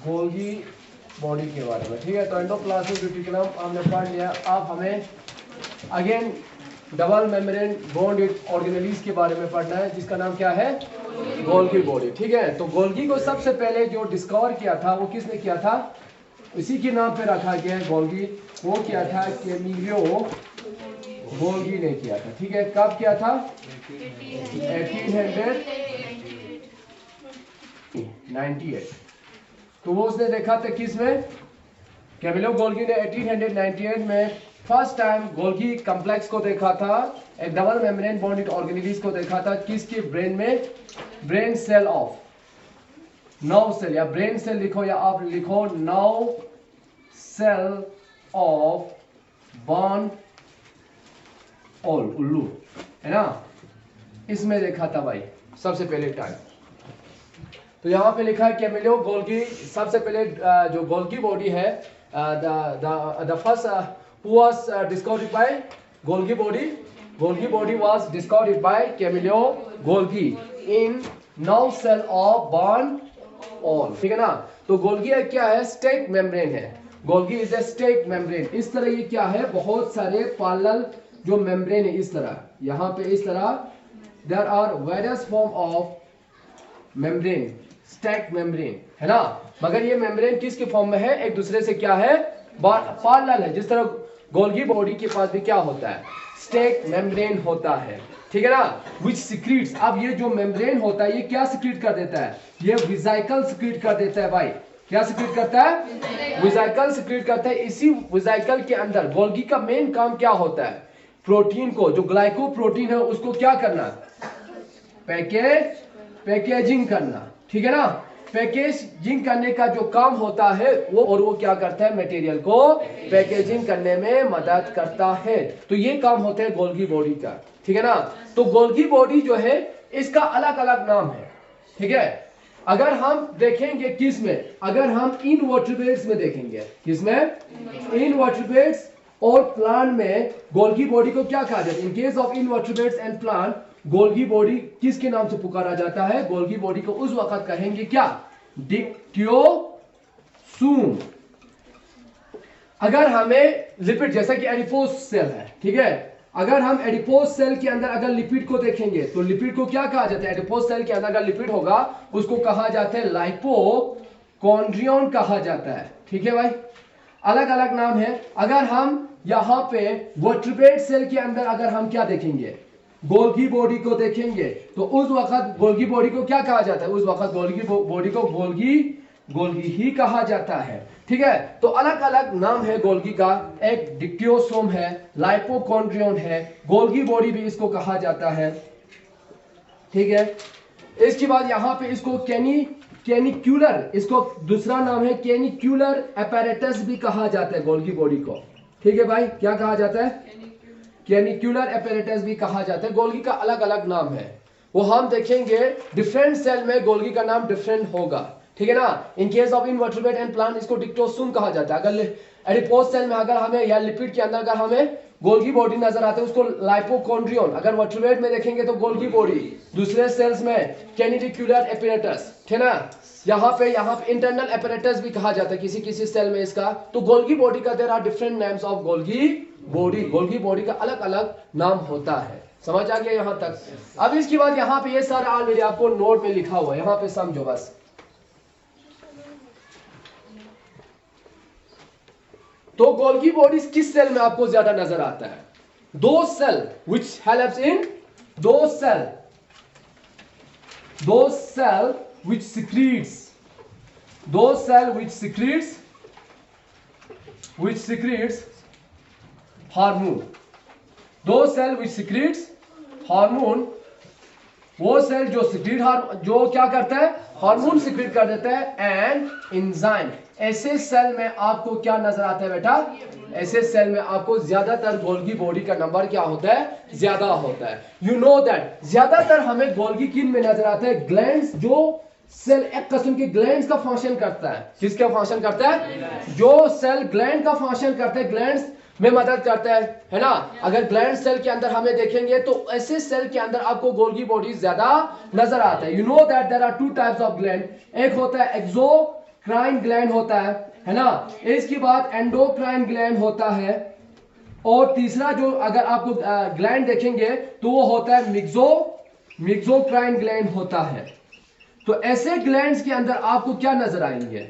Golgi body के बारे में, ठीक है। तो एंडोप्लाज्मिक रेटिकुलम हमने पढ़ लिया। अब हमें again double membrane bonded organelles के बारे में पढ़ना है, जिसका नाम क्या है, गोल्गी बॉडी, ठीक है। तो गोल्गी को सबसे पहले जो डिस्कवर किया था वो किसने किया था, इसी के नाम पे रखा गया है गोल्गी। वो किया था कैमिलियो गोल्गी ने किया था, ठीक है। कब किया था, 1898। तो वो उसने देखा था किस में, कैमिलियो गोल्गी ने 1898 में फर्स्ट टाइम गोल्गी कॉम्प्लेक्स को देखा था, एक डबल मेम्ब्रेन बॉन्डेड ऑर्गेनेल्स को देखा था किसके ब्रेन में, brain cell of nerve cell, या ब्रेन सेल लिखो या आप लिखो nerve cell of born all उल्लू, है ना, इसमें देखा था भाई सबसे पहले टाइम। तो यहाँ पे लिखा है कैमिलियो गोल्गी, सबसे पहले जो गोल्गी बॉडी है, the first who was discovered by Golgi body. Golgi body was discovered by Camillo Golgi in nerve cell of Barn all, ठीक है ना। तो गोल्गी क्या है, स्टेक मेम्ब्रेन है। Golgi is a stack membrane. इस तरह ये क्या है, बहुत सारे पैरेलल जो मेम्ब्रेन है, इस तरह यहाँ पे इस तरह there are various form of membrane, stack membrane, है ना। मगर ये मेम्ब्रेन किसके फॉर्म में है, एक दूसरे से क्या है, पैरेलल है। जिस तरह गोल्गी बॉडी के पास भी क्या होता है, स्टेक मेम्ब्रेन होता है, ठीक है ना, विच सिक्रीट्स। अब ये जो मेम्ब्रेन होता है ये क्या सिक्रीट कर देता है, ये वेसिकल सिक्रीट कर देता है भाई। क्या सिक्रीट करता है, वेसिकल सिक्रीट करता है। इसी वेसिकल के अंदर गोल्गी का मेन काम क्या होता है, प्रोटीन को, जो ग्लाइकोप्रोटीन है उसको क्या करना, पैकेजिंग करना, ठीक है ना। पैकेजिंग करने का जो काम होता है वो, और वो क्या करता है, मटेरियल को पैकेजिंग करने में मदद करता है। तो ये काम होता है गोल्गी बॉडी का, ठीक है ना। तो गोल्गी बॉडी जो है इसका अलग अलग नाम है, ठीक है। अगर हम देखेंगे किस में, अगर हम इनवर्टिब्रेट्स में देखेंगे, किस में, इनवर्टिब्रेट्स और प्लांट में गोल्गी बॉडी को क्या कहा जाता है। In case of invertebrates and plant Golgi body किसके नाम से पुकारा जाता है, गोल्गी बॉडी को उस वक्त कहेंगे क्या, डिक्टियोसूम। अगर हमें लिपिड, जैसा कि एडिपोज सेल है, ठीक है, अगर हम एडिपोज सेल के अंदर अगर लिपिड को देखेंगे तो लिपिड को क्या कहा जाता है, एडिपोज सेल के अंदर अगर लिपिड होगा उसको कहा जाता है लाइपोकॉन्ड्रियन कहा जाता है, ठीक है भाई, अलग अलग नाम है। अगर हम यहां पे वर्टिब्रेट सेल के अंदर अगर हम क्या देखेंगे, गोल्गी बॉडी को देखेंगे तो उस वक्त गोल्गी बॉडी को क्या कहा जाता है, उस वक्त गोल्गी बॉडी को गोल्गी ही कहा जाता है, ठीक है। तो अलग अलग नाम है गोल्गी का, एक डिक्टियोसोम है, लाइपोकॉन्ड्रियन है, गोल्गी बॉडी भी इसको कहा जाता है, ठीक है। इसके बाद यहाँ पे इसको कैनिक्यूलर, इसको दूसरा नाम है कैनिक्यूलर अपैरेटस भी कहा जाता है गोल्गी बॉडी को, ठीक है भाई। क्या कहा जाता है, कैनिक्यूलर अपैरेटस भी कहा जाता है। गोल्गी का अलग अलग नाम है, वो हम देखेंगे, डिफरेंट सेल में गोल्गी का नाम डिफरेंट होगा, ठीक है ना। In case of invertebrate and plant इसको डिक्टियोसूम कहा जाता है। अगर एडिपोज सेल में अगर हमें, या लिपिड के अंदर अगर हमें गोल्गी बॉडी नजर आते हैं उसको लाइपोकॉन्ड्रियन, अगर वर्टिब्रेट में देखेंगे तो गोल्गी बॉडी, दूसरे सेल्स में कैनिक्यूलर अपैरेटस, ठीक है ना। यहाँ पे इंटरनल अपैरेटस भी कहा जाता है किसी किसी सेल में इसका। तो गोल्गी बॉडी का there are different names of Golgi body, Golgi body का अलग अलग नाम होता है। समझ आ गया यहां तक। अब इसके बाद यहाँ पे ये सारा ऑलरेडी आपको नोट में लिखा हुआ है, यहाँ पे समझो बस। तो गोल्गी बॉडी किस सेल में आपको ज्यादा नजर आता है, दो सेल विच हेल्प्स इन, दो सेल which secretes हार्मोन, दो सेल which secretes हार्मोन, वो सेल जो सिक्रीट जो क्या करता है, हार्मोन सिक्रीट कर देता है, एंड एंजाइम। ऐसे सेल में आपको क्या नजर आता है बेटा, ऐसे सेल में आपको ज्यादातर गोल्गी बॉडी का नंबर क्या होता है, ज्यादा होता है। यू नो दैट ज्यादातर हमें गोल्गी किन में नजर आता है, ग्लैंड्स, जो सेल एक किस्म के ग्लैंड्स का फंक्शन करता है। किसका फंक्शन करता है, जो सेल ग्लैंड का फंक्शन करता है, ग्लैंड्स में मदद करता है ना। अगर ग्लैंड सेल के अंदर हमें देखेंगे तो ऐसे सेल के अंदर आपको गोल्गी बॉडी ज्यादा नजर आता है। You know that there are two types of gland, एक होता है क्राइन ग्लैंड होता है ना। इसके बाद एंडोक्राइन ग्लैंड होता है, और तीसरा जो अगर आपको ग्लैंड देखेंगे तो वो होता है मिक्सोक्राइन ग्लैंड होता है। तो ऐसे ग्लैंड्स के अंदर आपको क्या नजर आएंगे?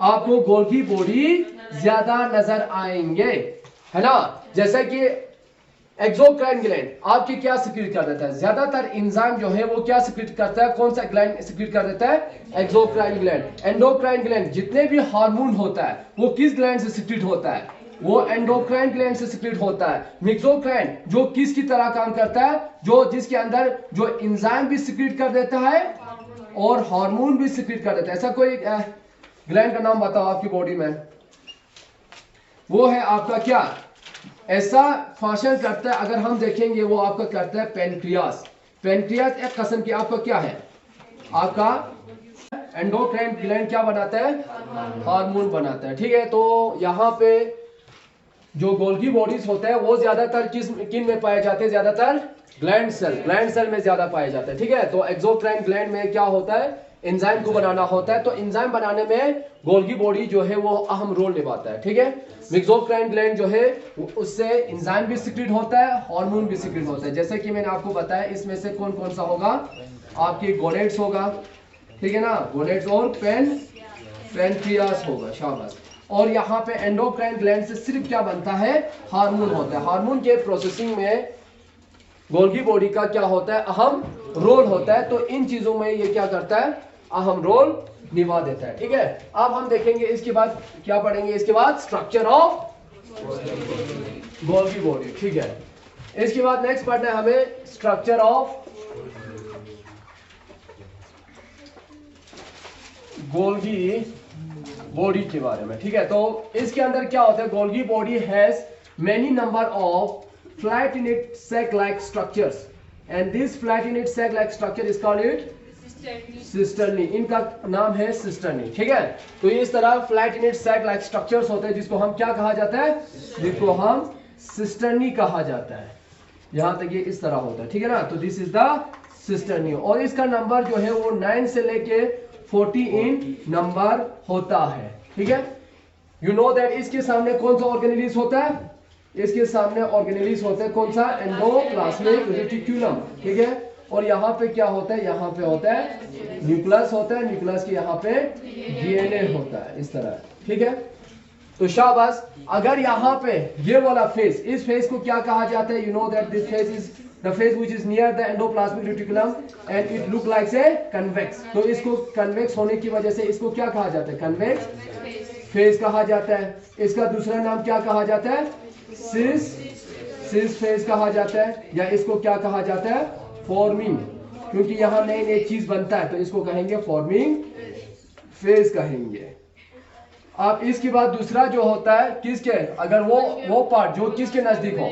आपको गोल्गी बॉडी ज्यादा नजर आएंगे, है ना। जैसे कि एक्सोक्राइन ग्लैंड आपकी क्या सिक्रीट कर देता है? ज्यादातर एंजाइम जो है वो क्या सिक्रीट करता है? कौन सा ग्लैंड सिक्रीट कर देता है? Exocrine gland. एंडोक्राइन ग्लैंड जितने भी हार्मोन होता है वो किस ग्लैंड से सिक्रीट होता है? वो एंडोक्राइन ग्लैंड से सिक्रीट होता है। मिक्सोक्राइन जो किसकी तरह काम करता है? जो जिसके अंदर जो एंजाइम भी सिक्रीट कर देता है और हार्मोन भी सिक्रीट कर देता है। ऐसा कोई ग्लैंड का नाम बताओ आपकी बॉडी में। वो है आपका क्या? ऐसा फंक्शन करता है, अगर हम देखेंगे वो आपका करता है पेनक्रियास। पेनक्रियास एक किस्म की आपका क्या है? आपका एंडोक्राइन ग्लैंड क्या बनाता है? हार्मोन बनाता है, ठीक है। तो यहाँ पे जो गोल्गी बॉडीज होते हैं वो ज्यादातर किन में पाए जाते हैं? ज्यादातर ग्लैंड सेल में ज्यादा पाए जाते हैं, ठीक है। तो एक्सोक्राइन ग्लैंड में क्या होता है? एंजाइम को बनाना होता है। तो एंजाइम बनाने में गोल्गी बॉडी जो है वो अहम रोल निभाता है, ठीक है। मिक्सोक्राइन ग्लैंड जो है उससे एंजाइम भी सिक्रीट होता है, हार्मोन भी सिक्रीट होता है। जैसे कि मैंने आपको बताया इसमें से कौन कौन सा होगा? आपकी गोनेड्स होगा, ठीक है ना, गोनेड्स, और पेनक्रियास होगा, शाबाश। और यहाँ पे एंडोक्राइन ग्लैंड से सिर्फ क्या बनता है? हार्मोन होता है। हार्मोन के प्रोसेसिंग में गोल्गी बॉडी का क्या होता है? अहम रोल होता है। तो इन चीजों में ये क्या करता है? अहम रोल निभा देता है, ठीक है। अब हम देखेंगे इसके बाद क्या पढ़ेंगे? इसके बाद स्ट्रक्चर ऑफ गोल्गी बॉडी, ठीक है। इसके बाद नेक्स्ट पढ़ना है हमें स्ट्रक्चर ऑफ गोल्गी बॉडी के बारे में, ठीक है। तो इसके अंदर क्या होता है? Golgi body has many number of flat-ended sac-like structures, and this flat-ended sac-like structure is called cisternae. इनका नाम है सिस्टर्नी, ठीक है। तो इस तरह फ्लैट-एंडेड सैक-लाइक स्ट्रक्चर्स होते हैं जिसको हम क्या कहा जाता है? जिसको हम सिस्टर्नी कहा जाता है। यहां तक ये इस तरह होता है, ठीक है ना। तो दिस इज द सिस्टर्नी, और इसका नंबर जो है वो 9 से लेके 40 इन नंबर होता है, ठीक है। यू नो दैट इसके सामने कौन सा ऑर्गेनेलिस होता है? इसके सामने ऑर्गेनेलिस होता है कौन सा? एंडोप्लाज्मिक रेटिक्यूलम, ठीक है। और यहाँ पे क्या होता है? यहाँ पे होता है न्यूक्लियस होता है। न्यूक्लियस के यहाँ पे डीएनए होता है, इस तरह, ठीक है। तो शाबाश। अगर यहाँ पे ये वाला फेस, इस फेस को क्या कहा जाता है? You know that this face is the face which is near the endoplasmic reticulum and it look like a convex. तो इसको कन्वेक्स होने की वजह से इसको क्या कहा जाता है? कन्वेक्स फेस कहा जाता है। इसका दूसरा नाम क्या कहा जाता है? सिस फेस कहा जाता है, या इसको क्या कहा जाता है? फॉर्मिंग, क्योंकि यहाँ नई नई चीज बनता है तो इसको कहेंगे फॉर्मिंग फेज कहेंगे। अब इसके बाद दूसरा जो होता है किसके? अगर वो पार्ट जो किसके नजदीक हो,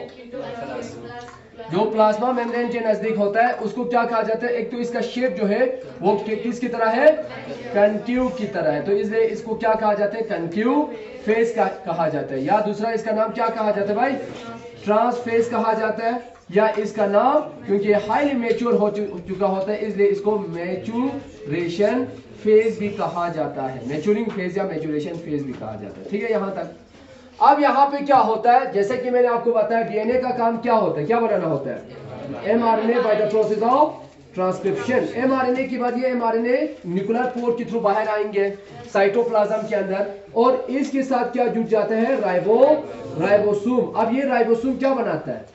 जो प्लाज्मा मेम्ब्रेन के नजदीक होता है उसको क्या कहा जाता है? एक तो इसका शेप जो है वो किसकी तरह है? कनक्यू की तरह है, तो इसलिए इसको क्या कहा जाता है? कनक्यू फेस कहा जाता है। या दूसरा इसका नाम क्या कहा जाता है भाई? ट्रांस फेस कहा जाता है। या इसका नाम, क्योंकि हाईली मैच्योर हो चुका होता है इसलिए इसको मैच्योरेशन फेज भी कहा जाता है। मैच्योरिंग फेज या मैच्योरेशन फेज भी कहा जाता है, ठीक है यहाँ तक। अब यहाँ पे क्या होता है? जैसे कि मैंने आपको बताया डीएनए का काम क्या होता है? क्या बनाना होता है? MRNA by the process of transcription. MRNA के बाद ये एमआरएनए न्यूक्लियर पोर के थ्रू बाहर आएंगे साइटोप्लाज्म के अंदर, और इसके साथ क्या जुड़ जाता है? राइबोसोम। अब ये राइबोसोम क्या बनाता है?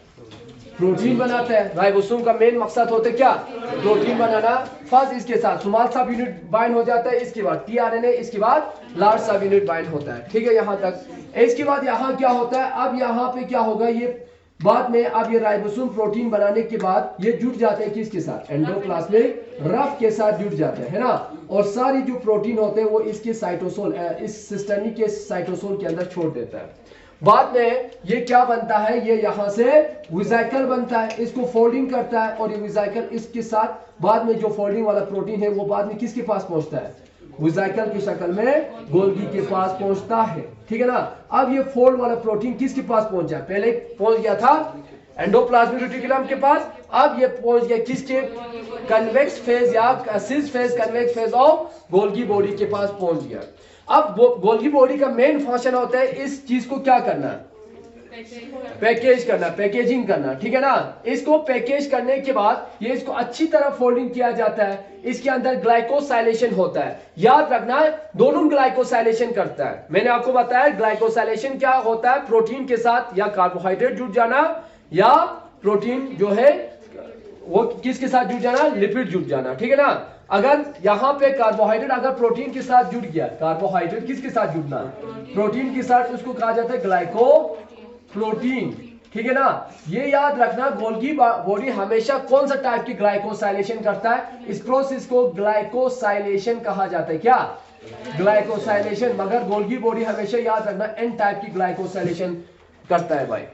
प्रोटीन बनाता है। राइबोसोम का मेन मकसद होता है क्या? प्रोटीन बनाना। फर्स्ट इसके साथ स्मॉल सब यूनिट बाइंड हो जाता है, इसके बाद टीआरएनए, इसके बाद लार्ज सब यूनिट बाइंड होता है, ठीक है यहाँ तक। इसके बाद यहाँ क्या होता है? अब यहाँ पे क्या होगा? ये बाद में अब ये राइबोसोम प्रोटीन बनाने के बाद ये जुड़ जाते हैं किसके साथ? एंडोप्लाज्मिक रफ के साथ जुड़ जाते हैं, है ना। और सारी जो प्रोटीन होते हैं वो इसके साइटोसोल, इस सिस्टर्नी के साइटोसोल के अंदर छोड़ देता है। बाद में ये क्या बनता है? ये यहाँ से वेसिकल बनता है, इसको फोल्डिंग करता है, और ये वेसिकल इसके साथ बाद में जो फोल्डिंग वाला प्रोटीन है वो बाद में किसके पास पहुंचता है? वेसिकल की शक्ल में गोल्गी के पास पहुंचता है, ठीक है ना। अब ये फोल्ड वाला प्रोटीन किसके पास पहुंचा? पहले पहुंच गया था एंडोप्लाज्मिक रेटिकुलम के पास, अब ये पहुंच गया किसके? कन्वेक्स फेज या cis phase convex phase of Golgi body के पास पहुंच गया। अब गोल्गी बॉडी का मेन फंक्शन होता है इस चीज को क्या करना? पैकेज करना, पैकेजिंग करना, ठीक है ना। इसको पैकेज करने के बाद ये इसको अच्छी तरह फोल्डिंग किया जाता है, इसके अंदर ग्लाइकोसाइलेशन होता है। याद रखना दोनों ग्लाइकोसाइलेशन करता है। मैंने आपको बताया ग्लाइकोसाइलेशन क्या होता है, प्रोटीन के साथ या कार्बोहाइड्रेट जुड़ जाना या प्रोटीन जो है वो किसके साथ जुड़ जाना? लिपिड जुड़ जाना, ठीक है ना। अगर यहां पे कार्बोहाइड्रेट अगर प्रोटीन के साथ जुड़ गया, कार्बोहाइड्रेट किसके साथ जुड़ना? प्रोटीन के साथ, उसको कहा जाता है ग्लाइको प्रोटीन, ठीक है ना। ये याद रखना गोल्गी बॉडी हमेशा कौन सा टाइप की ग्लाइकोसाइलेशन करता है? इस प्रोसेस को ग्लाइकोसाइलेशन कहा जाता है। क्या? ग्लाइकोसाइलेशन। मगर गोल्गी बॉडी हमेशा याद रखना एन टाइप की ग्लाइकोसाइलेशन करता है भाई,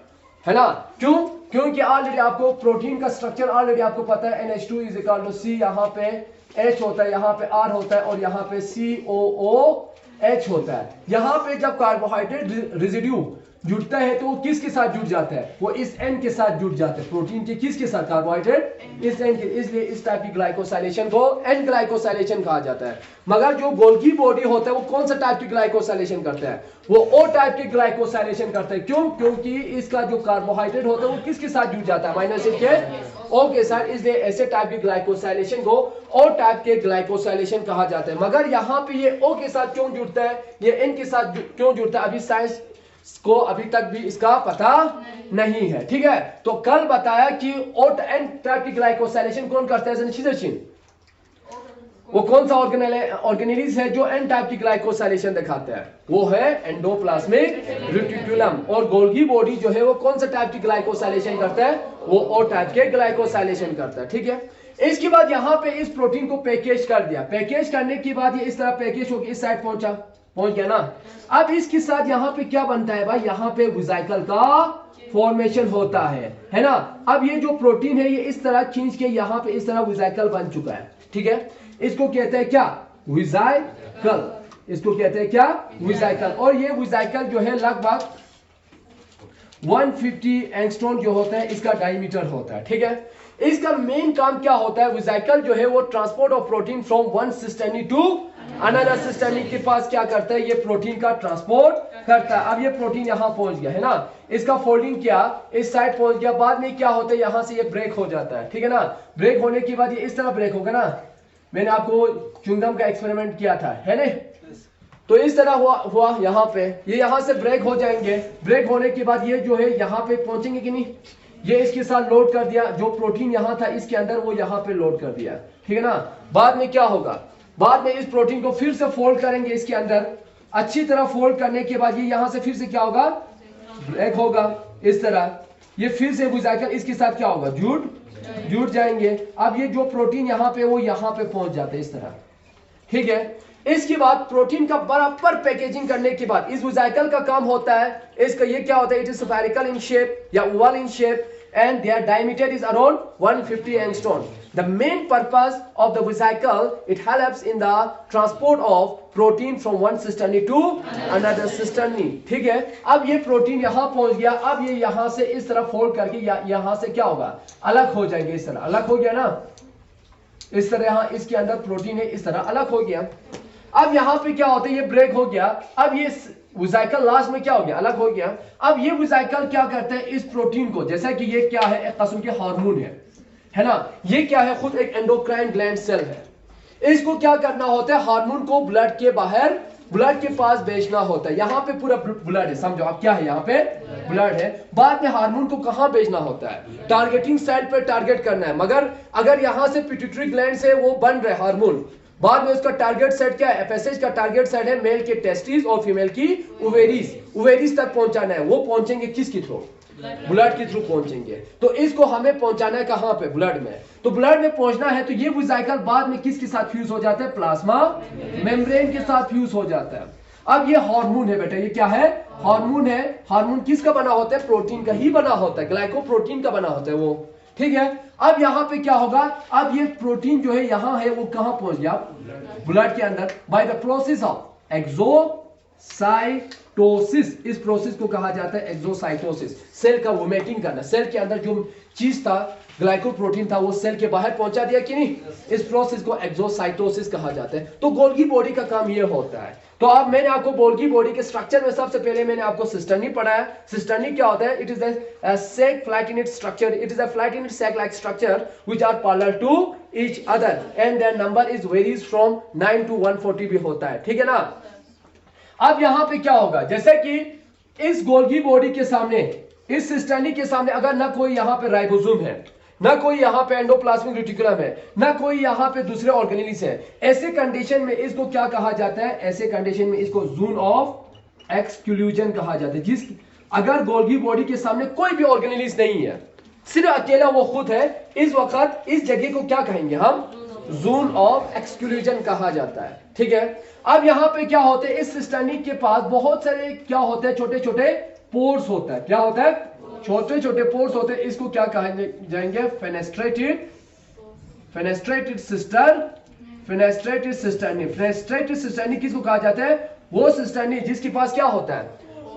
है ना। क्यों? क्योंकि ऑलरेडी आपको प्रोटीन का स्ट्रक्चर ऑलरेडी आपको पता है। NH2 is equal to C, यहाँ पे H होता है, यहाँ पे R होता है और यहाँ पे COOH होता है। यहाँ पे जब कार्बोहाइड्रेट रेजिड्यू जुड़ता है तो वो किसके साथ जुड़ जाता है? वो इस N के साथ जुड़ जाता है। प्रोटीन के किसके साथ? कार्बोहाइड्रेट इस N के। इसलिए इस टाइप की ग्लाइकोसाइलेशन को N ग्लाइकोसाइलेशन कहा जाता है। मगर जो गोल्गी बॉडी होता है वो कौन सा टाइप की ग्लाइकोसाइलेशन करता है? वो O टाइप की ग्लाइकोसाइलेशन करता है। क्यों? क्योंकि इसका जो कार्बोहाइड्रेट होता है वो किसके साथ जुड़ जाता है? माइनस के O के साथ। इसलिए ऐसे टाइप की ग्लाइकोसाइलेशन को O टाइप के ग्लाइकोसाइलेशन कहा जाता है। मगर यहाँ पे ये O के साथ क्यों जुड़ता है, ये N के साथ क्यों जुड़ता है, अभी साइंस को अभी तक भी इसका पता नहीं है, ठीक है। तो कल बताया कि N टाइप की ग्लाइकोसाइलेशन कौन करता है? वो कौन सा ऑर्गेनेलिज है जो N टाइप की ग्लाइकोसाइलेशन दिखाता है? वो है एंडोप्लाज्मिक रेटिकुलम। और गोल्गी बॉडी जो है वो कौन सा टाइप की ग्लाइकोसाइलेशन करता है? वो O टाइप के ग्लाइकोसाइलेशन करता है, ठीक है। इसके बाद यहाँ पे इस प्रोटीन को पैकेज कर दिया। पैकेज करने के बाद ये इस तरह पैकेज होकर इस साइड पहुंच गया ना। अब इसके साथ यहाँ पे क्या बनता है भाई? यहाँ पे वेसिकल का फॉर्मेशन होता है ना। अब ये जो प्रोटीन है ये इस तरह खींच के यहाँ पे इस तरह वेसिकल बन चुका है, ठीक है। इसको कहते हैं क्या? वेसिकल। इसको कहते हैं क्या? वेसिकल। और ये वेसिकल जो है लगभग 150 एंगस्ट्रॉम जो होता है इसका डायमीटर होता है, ठीक है। इसका मेन काम क्या होता है? वेसिकल जो है वो transport of protein from one cisternae to another cisternae के पास क्या करता है? ये प्रोटीन का ट्रांसपोर्ट करता है। अब ये प्रोटीन यहाँ पहुंच गया है ना, इसका फोल्डिंग किया, इस साइड पहुंच गया। बाद में क्या होता है? यहाँ से ये ब्रेक हो जाता है, ठीक है ना। ब्रेक होने के बाद ये इस तरह ब्रेक होगा ना। मैंने आपको च्युइंगम का एक्सपेरिमेंट किया था, है ना। तो इस तरह हुआ यहाँ पे, ये यहाँ से ब्रेक हो जाएंगे। ब्रेक होने के बाद ये जो है यहाँ पे पहुंचेंगे कि नहीं? ये इसके साथ लोड कर दिया, जो प्रोटीन यहाँ था इसके अंदर वो यहाँ पे लोड कर दिया, ठीक है ना। बाद में क्या होगा? बाद में इस प्रोटीन को फिर से फोल्ड करेंगे इसके अंदर। अच्छी तरह फोल्ड करने के बाद ये यहाँ से फिर से क्या होगा? ब्रेक होगा इस तरह। ये फिर से वेसिकल इसके साथ क्या होगा? जुड़ जाएंगे। अब ये जो प्रोटीन यहाँ पे वो यहाँ पे पहुंच जाते हैं इस तरह, ठीक है। इसके बाद प्रोटीन का बराबर पैकेजिंग करने के बाद इस वेसिकल का काम होता है, इसका ये क्या होता है? It is spherical in shape या oval in shape and their diameter is around 150 angstrom. The main purpose of the vesicle, it helps in the transport of protein from one cisterny to another cisterny, ठीक है। अब ये protein यहाँ पहुंच गया। अब ये यहाँ से इस तरह फोल्ड करके यहाँ से क्या होगा? अलग हो जाएंगे। इस तरह अलग हो गया ना, इस तरह यहाँ इसके अंदर प्रोटीन है, इस तरह अलग हो गया। अब यहाँ पे क्या होता है? ये ब्रेक हो गया। अब ये वेसिकल लास्ट में क्या हो गया? अलग हो गया। अब ये वेसिकल क्या करते हैं? इस प्रोटीन को, जैसा कि ये क्या है? एक किस्म के हार्मोन है ना। ये क्या है? खुद एक एंडोक्राइन ग्लैंड सेल है। इसको क्या करना होता है? हार्मोन को ब्लड के बाहर, ब्लड के पास भेजना होता है। यहाँ पे पूरा ब्लड है, समझो आप क्या है? यहाँ पे ब्लड है। बाद में हार्मोन को कहाँ भेजना होता है? टारगेटिंग साइट पे टारगेट करना है। मगर अगर यहाँ से पिट्यूटरी ग्लैंड से वो बन रहे हार्मोन, बाद में उसका टारगेट सेट क्या है? FSH का टारगेट सेट है मेल के टेस्टिस और फीमेल की ओवेरीज तक पहुंचाना है। वो पहुंचेंगे किसके थ्रू? ब्लड के थ्रू पहुंचेंगे। तो इसको हमें पहुंचाना है कहां पे? ब्लड में। तो ब्लड में पहुंचना है तो ये वेसिकल बाद में किसके साथ फ्यूज हो जाता है? प्लाज्मा मेम्ब्रेन के साथ फ्यूज हो जाता है। अब ये हार्मोन है बेटा, ये क्या है? हार्मोन है। हार्मोन किसका बना होता है? प्रोटीन का ही बना होता है, ग्लाइकोप्रोटीन का बना होता है वो, ठीक है। अब यहां पे क्या होगा, अब ये प्रोटीन जो है यहां है वो कहां पहुंच गया, ब्लड के अंदर, by the process of exocytosis. इस प्रोसेस को कहा जाता है एक्सोसाइटोसिस। सेल का वोमेटिंग करना, सेल के अंदर जो चीज था ग्लाइकोप्रोटीन था वो सेल के बाहर पहुंचा दिया कि नहीं, इस प्रोसेस को एक्सोसाइटोसिस कहा जाता है। तो गोल्गी बॉडी का काम ये होता है। तो अब मैंने आपको गोल्गी बॉडी के स्ट्रक्चर में सबसे पहले मैंने आपको सिस्टर्नी पढ़ाया। सिस्टर्नी क्या होता है, it is a sac flattened structure, it is a flattened sac like structure which are parallel to each other and their number is varies from 9 to 140 भी होता है, ठीक है ना। अब यहां पे क्या होगा, जैसे कि इस गोल्गी बॉडी के सामने, इस सिस्टर्नी के सामने अगर ना कोई यहां पे राइबोसोम है, ना कोई यहां पे एंडोप्लाज्मिक रेटिकुलम है, ना कोई यहां पे दूसरे ऑर्गेनेल्स है, ऐसे कंडीशन में इसको क्या कहा जाता है, ऐसे कंडीशन में इसको जोन ऑफ एक्सक्लूजन कहा जाता है। जिस अगर गोल्गी बॉडी के सामने कोई भी ऑर्गेनेल्स नहीं है, सिर्फ अकेला वो खुद है, इस वक्त इस जगह को क्या कहेंगे हम, जोन ऑफ एक्सक्लूजन कहा जाता है, ठीक है। अब यहां पे क्या होते हैं, इस सिस्टर्नी के पास बहुत सारे क्या होते हैं, छोटे छोटे पोर्स होता है। क्या होता है, छोटे छोटे पोर्स होते हैं। इसको क्या कहे जाएंगे, फेनेस्ट्रेटेड सिस्टर्नी। फेनेस्ट्रेटेड सिस्टर्नी किसको कहा जाता है, वो सिस्टर्नी जिसके पास क्या होता है,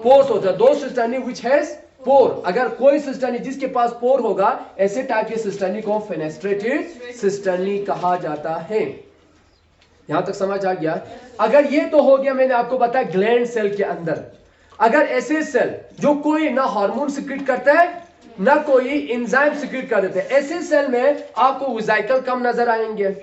पोर्स होता है। दो सिस्टर्नी विच हैज पोर, अगर कोई सिस्टर्नी जिसके पास पोर होगा, ऐसे टाइप के सिस्टर्नी को फेनेस्ट्रेटेड सिस्टर्नी कहा जाता है। यहां तक समझ आ गया। अगर ये तो हो गया, मैंने आपको बताया ग्लैंड सेल के अंदर। अगर ऐसे सेल जो कोई ना हार्मोन सिक्रीट करता है ना कोई एंजाइम सिक्रीट कर देते हैं, ऐसे सेल में आपको वेसिकल कम नजर आएंगे।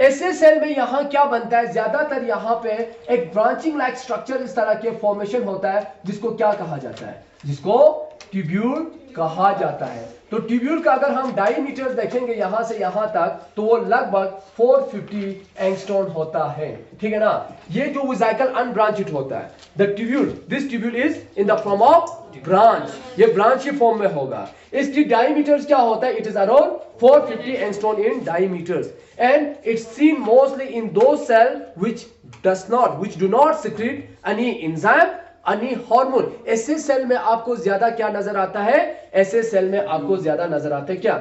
ऐसे सेल में यहां क्या बनता है, ज्यादातर यहां पे एक ब्रांचिंग लाइक स्ट्रक्चर इस तरह के फॉर्मेशन होता है, जिसको क्या कहा जाता है, जिसको ट्यूब्यूल कहा जाता है। तो ट्यूब्यूल का अगर हम डायमीटर देखेंगे यहां से यहां तक, तो वो लगभग 450 एंगस्ट्रॉम होता है, ठीक है ना। ये जो वेसिकल अनब्रांचड होता है, the tubule, this tubule is in the form of branch, ये ब्रांच की फॉर्म में होगा। इसकी डायमीटर्स क्या होता है, it is around 450 angstrom in diameters and it's seen mostly in दो cell which do not secrete any enzyme, any hormone। ऐसे सेल में आपको ज्यादा क्या नजर आता है, ऐसे सेल में आपको ज्यादा नजर आता है क्या,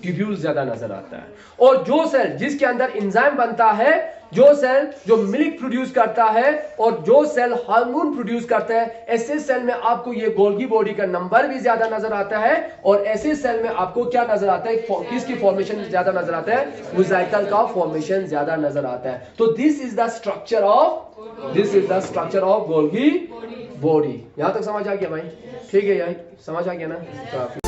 ट्यूब्यूल ज्यादा नजर आता है। और जो सेल जिसके अंदर एंजाइम बनता है, जो सेल जो मिल्क प्रोड्यूस करता है और जो सेल हार्मोन प्रोड्यूस करता है, ऐसे सेल में आपको ये गोल्गी बॉडी का नंबर भी ज्यादा नजर आता है। और ऐसे सेल में आपको क्या नजर आता है, किसकी फॉर्मेशन ज्यादा नजर आता है, वेसिकल का फॉर्मेशन ज्यादा नजर आता है। तो this is the structure of Golgi body. यहां तक समझ आ गया भाई, ठीक है, यही समझ आ गया ना। तो